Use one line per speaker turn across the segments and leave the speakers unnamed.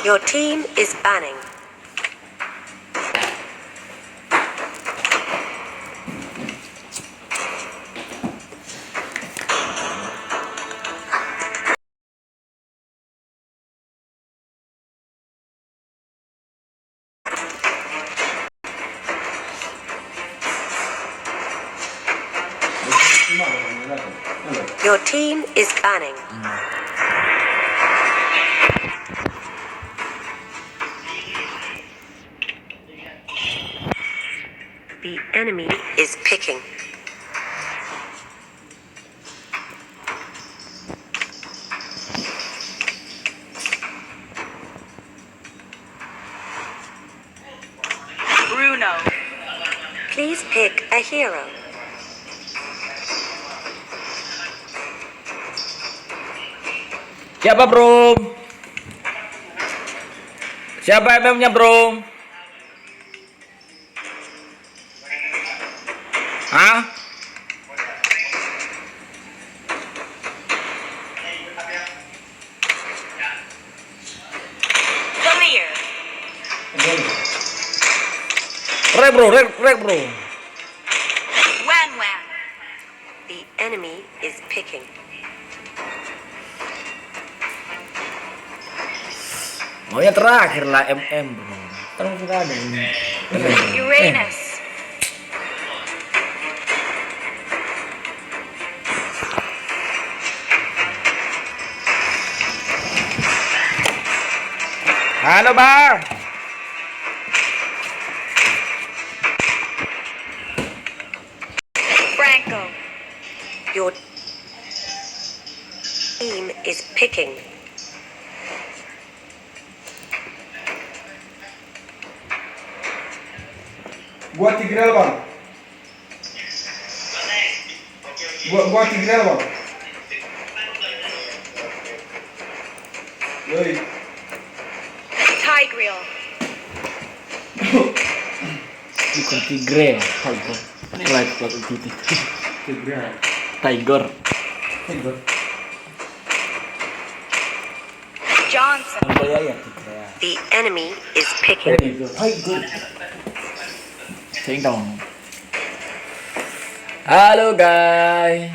Your team is banning. Your team is banning. The enemy is picking.
Bruno.
Please pick a hero.
Siapa bro? Siapa MM-nya bro? Hah?
Clear.
Rek bro, rek bro.
Wan Wan.
The enemy is picking.
Maunya terakhir lah MM bro. Kan sudah ada ini.
Uranus.
Halo bang.
Franco.
Your team is picking.
Buat Tigreal bang. Buat Tigreal bang. Yoi.
Tigreal.
Bukan Tigre, Tiger. Ini like titik.
Tigreal.
Tiger.
Tiger.
Johnson.
Apa ya Tigre?
The enemy is picking.
Tiger. Ceng dong. Halo guys.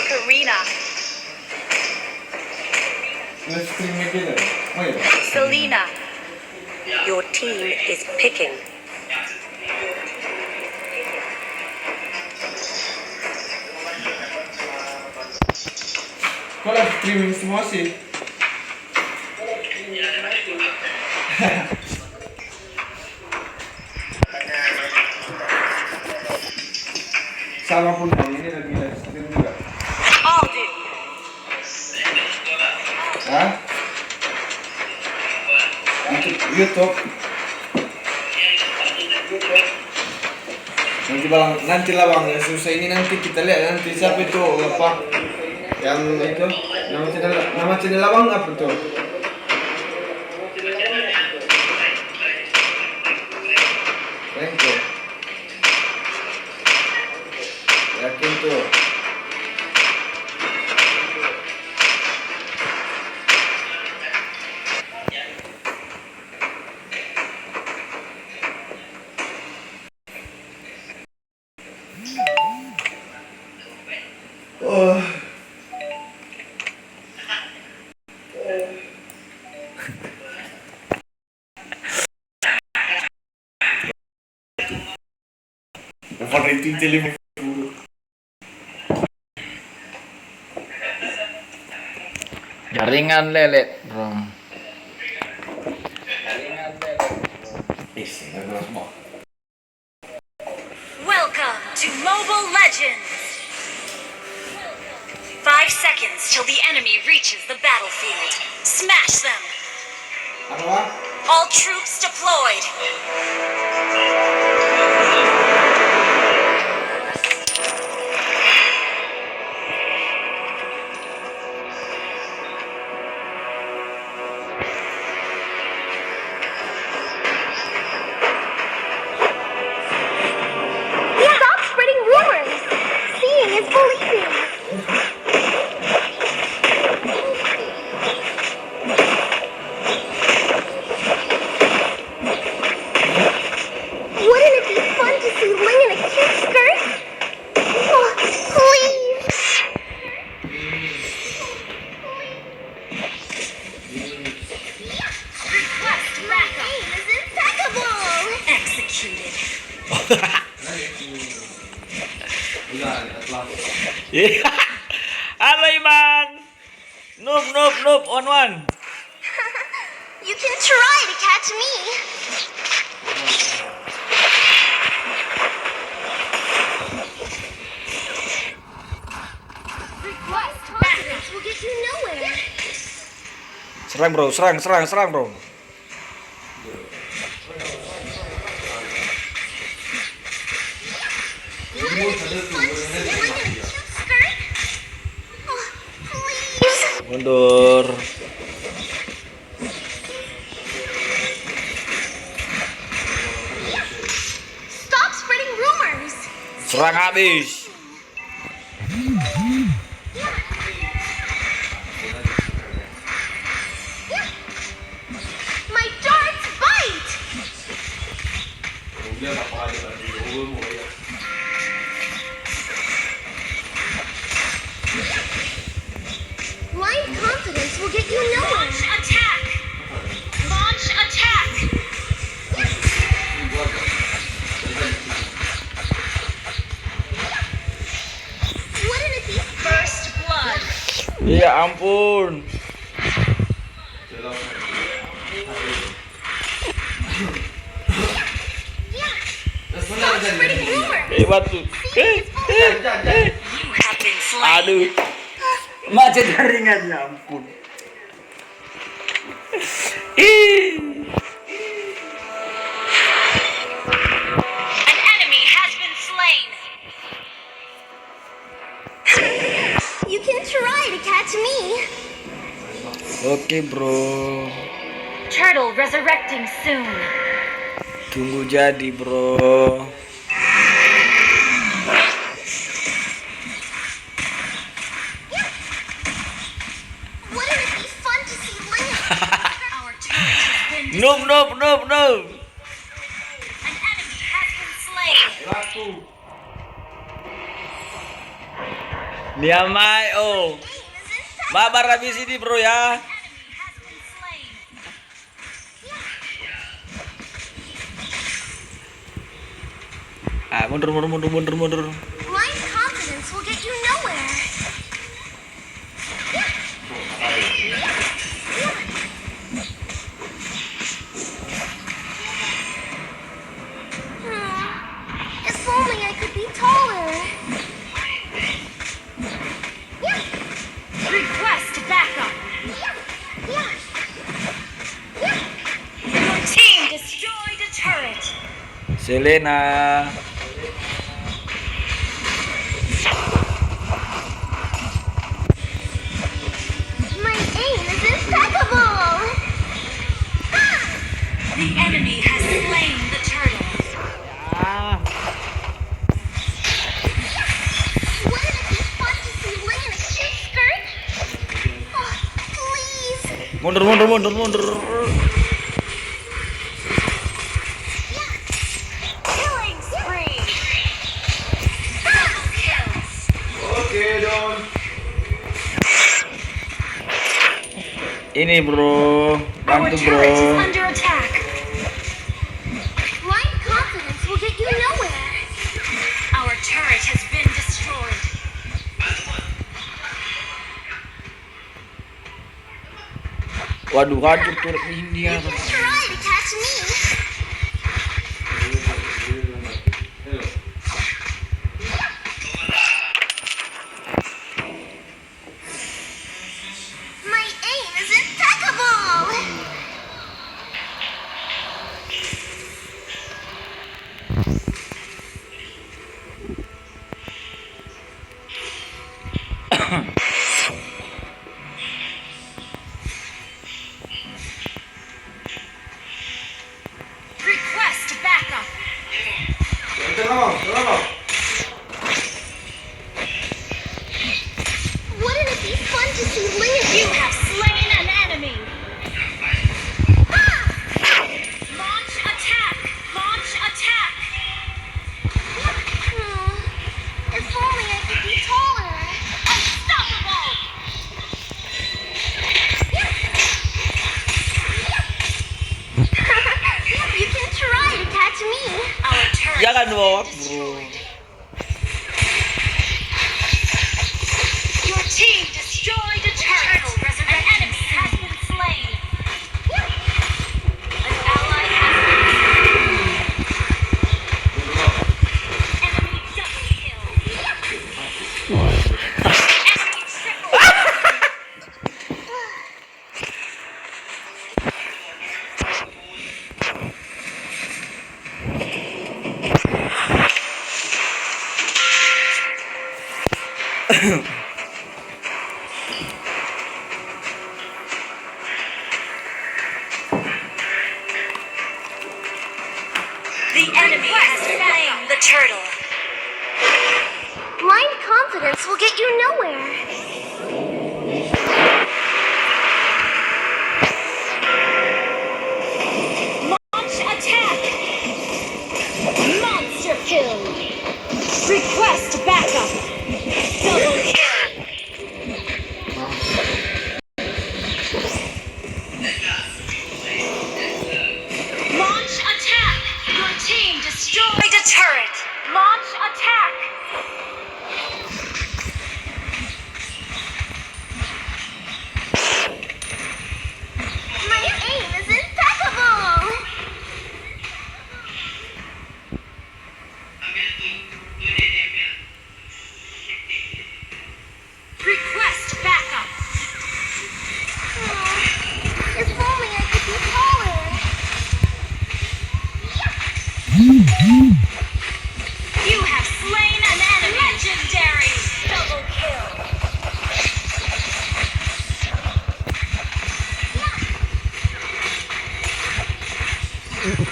Karina.
Let's stream again. Oh ya.
Selena.
Your team is picking.
Kalau streaming semua sih. Sama pun ini lagi live stream juga.
All do.
Hah? YouTube. Nanti lah bang, yang susah ini nanti kita lihat nanti siapa itu apa yang itu nama channel abang apa tuh? Renko. Yakin tuh. Oh. Overrated si Liverpool.
Jaringan lelet, bro.
Welcome to Mobile Legends. 5 seconds till the enemy reaches the battlefield. Smash them.
Ano ba?
All troops deployed.
Stop spreading rumors. Seeing is believing. Wouldn't it be fun to see Ling in a cute skirt? Oh, please.
Request backup.
Aim is impeccable.
Executed.
Halo Iman. Noob on one.
You can try to catch me. Request confidence will get you nowhere.
Serang bro, serang bro. Mundur.
Stop spreading rumors.
Serang habis.
My darts bite. Blind confidence will get you nowhere.
Launch attack. Launch attack.
Wouldn't it be
First blood.
Ya ampun.
Stop spreading rumors.
Batu.
You have been slain.
Aduh. Macet jaringan ya ampun.
An enemy has been slain.
You can try to catch me.
Oke bro.
Turtle resurrecting soon.
Tunggu jadi bro.
Wouldn't it be fun to see Ling?
Our turret has been
Noob.
An enemy has been slain.
Niamai oh. Mabar habis ini bro ya.
Enemy has been slain.
Ah, mundur.
Blind confidence will get you nowhere. If only I could be taller.
Request backup.
Yeah.
Your team destroyed a turret.
Selena.
My aim is impeccable.
The enemy has slain the turtle.
Wouldn't it be fun to see Ling in a cute skirt? Oh, please.
Mundur.
Killing spree. Double kills.
Oke dong.
Ini bro,
Our
bantu bro.
turret is under attack.
Blind confidence will get you nowhere.
Waduh, hancur turret ini
You
ya.
can try to catch me. My aim is impeccable.
Request backup.
Tolong.
Wouldn't it be fun to see Lynn?
You have slain an enemy. Launch attack. Launch attack.
If only I could be taller.
Unstoppable.
You can try to catch me.
Our turret
Jangan
has
bawa,
been
bro.
destroyed. Your team destroyed a turret. An enemy has been slain. An ally has been slain. Enemy double kill. Enemy triple. The enemy has slain the turtle.
Blind confidence will get you nowhere.
Launch attack. Monster kill. Request backup. Double kill. Launch attack. Your team destroyed a turret. Launch attack.
My aim is impeccable.
Request backup.
If only I could be taller.
You have slain an enemy. Legendary. Double kill.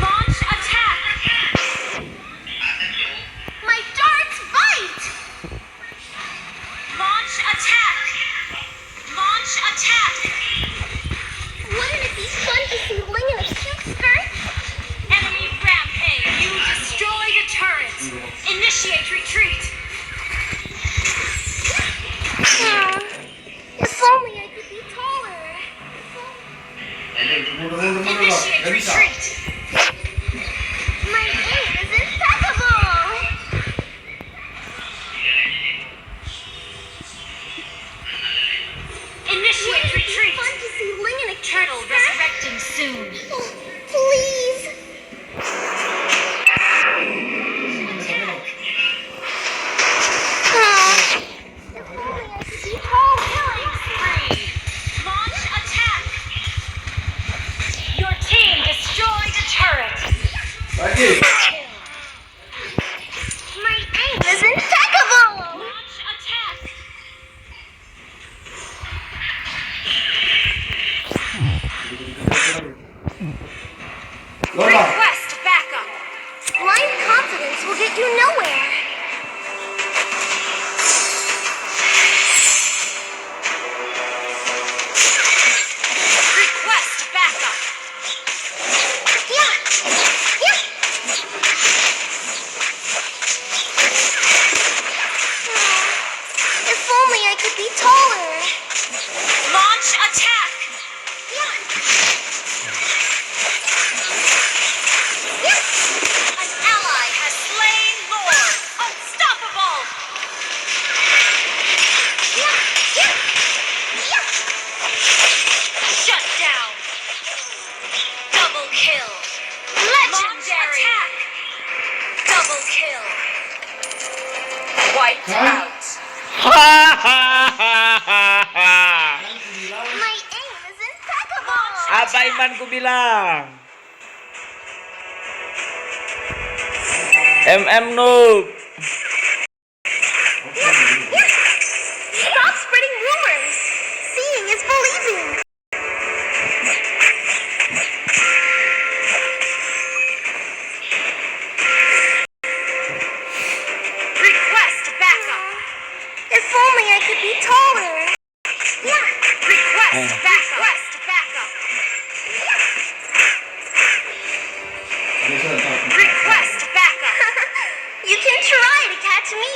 Launch attack.
My darts bite.
Launch attack. Launch attack.
Wouldn't it be fun to see Ling in a cute skirt?
Enemy rampage. You destroyed a turret. Initiate retreat.
If only I could be taller.
Mundur.
Initiate
Gak bisa.
retreat.
My aim is impeccable.
Initiate
Wouldn't it be
retreat.
fun to see Ling in a cute
Turtle
skirt?
resurrecting soon.
Oh, please. If only I could be taller.
Killing spree. Launch attack. Your team destroyed a turret.
Lagi.
Kill.
My aim is impeccable.
Launch attack.
Lola.
Request backup.
Blind confidence will get you nowhere.
Request backup.
Yeah.
out.
My aim is impeccable.
Apa Iman ku bilang? Noob.
Stop spreading rumors. Seeing is believing.
Request backup.
If only I could be taller. Yeah.
Request backup. Request backup. Request backup.
You can try to catch me.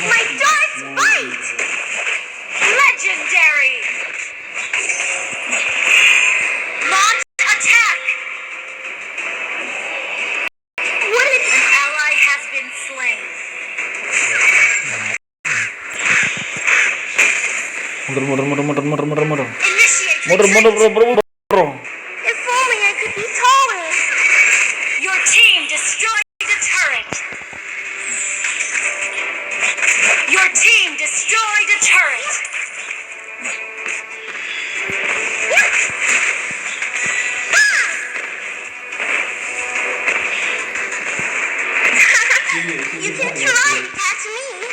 My darts bite.
Legendary. Launch attack.
What is
An ally has been slain.
Mundur.
Initiate
Mundur.
If only I could be taller.
Your team destroyed the turret. Your team destroyed a turret.
You can try to catch me.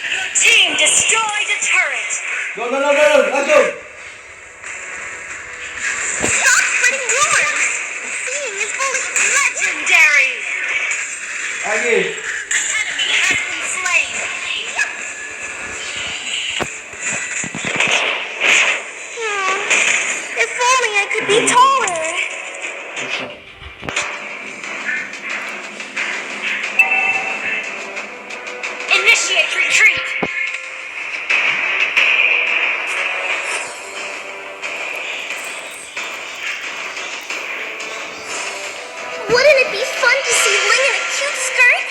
Your team destroyed a turret.
Go, langsung.
Stop spreading rumors. Seeing is believing.
Legendary.
Lagi.
Enemy has been slain.
If only I could be taller.
Initiate retreat.
Wouldn't it be fun to see Ling in a cute skirt?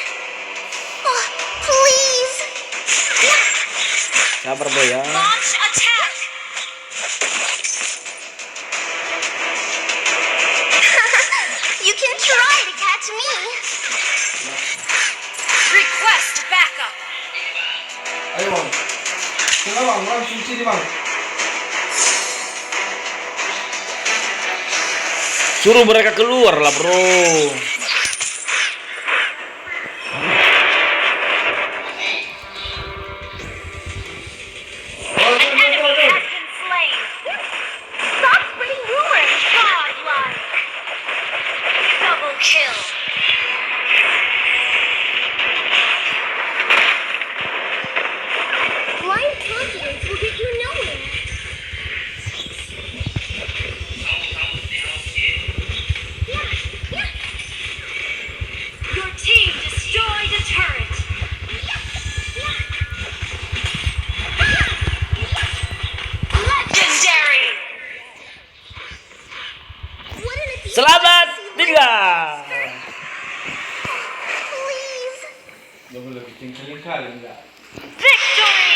Oh, please.
Sabar boy ya.
Launch attack.
You can try to catch me.
Request backup.
Ayo bang. Tengah bang, orang suci ni bang.
Suruh mereka keluar lah bro.
An enemy has been slain.
Stop spreading rumors.
Godlike. Double kill.
Blind confidence will get you nowhere.
Your team destroyed a turret. Legendary.
Wouldn't it be
Selamat
fun to see Ling
tinggal.
Please.
Dah boleh bikin kali enggak?
Victory.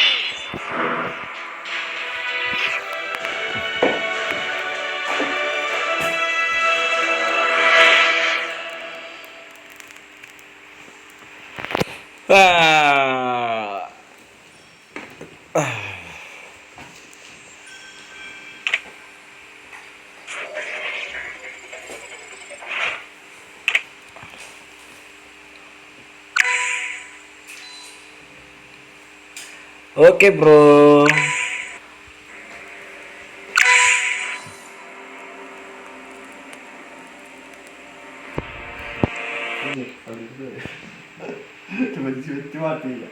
Ah. Oke bro.
Ini kali itu. Coba mati ya.